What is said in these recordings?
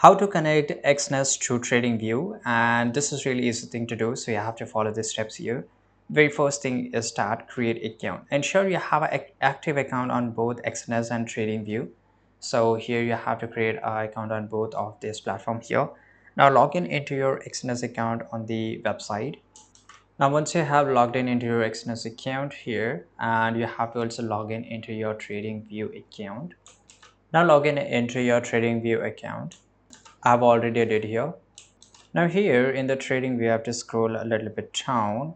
How to connect Exness to TradingView, and this is really easy thing to do, so you have to follow the steps here. Very first thing is start create account. Ensure you have an active account on both Exness and TradingView. So here you have to create an account on both of this platform here. Now log in into your Exness account on the website. Now once you have logged in into your Exness account here, and you have to also log in into your TradingView account. Now log in into your TradingView account. I've already did here. Now here in the trading, we have to scroll a little bit down,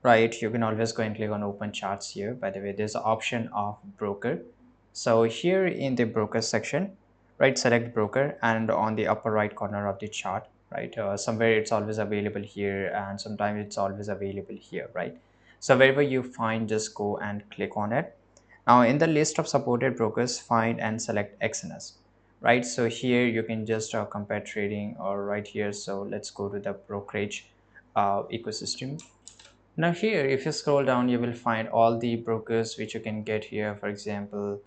right? You can always go and click on open charts here. By the way, there's an option of broker. So here in the broker section, right, select broker, and on the upper right corner of the chart, right, somewhere it's always available here and sometimes it's always available here, right? So wherever you find, just go and click on it. Now in the list of supported brokers, find and select Exness, right? So here you can just compare trading or right here. So let's go to the brokerage ecosystem. Now here, if you scroll down, you will find all the brokers which you can get here. For example,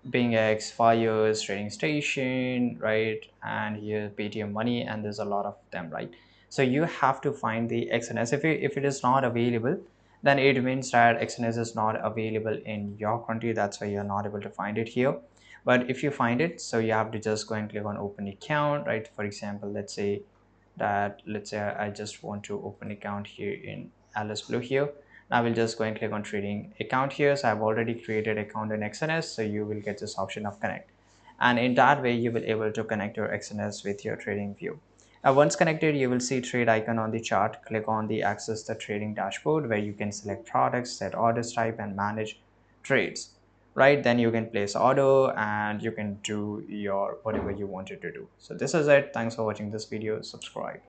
BingX, Fires, Trading Station, right? And here Paytm Money, and there's a lot of them, right? So you have to find the XNS. If it is not available, then it means that XNS is not available in your country. That's why you're not able to find it here. But if you find it, so you have to just go and click on open account, right? For example, let's say I just want to open account here in Alice Blue here. Now we'll just go and click on trading account here. So I've already created account in XNS, so you will get this option of connect, and in that way you will able to connect your XNS with your trading view. Once connected, you will see trade icon on the chart. Click on the access the trading dashboard where you can select products, set orders type, and manage trades, right? Then you can place order and you can do your whatever you wanted to do. So this is it. Thanks for watching this video. Subscribe.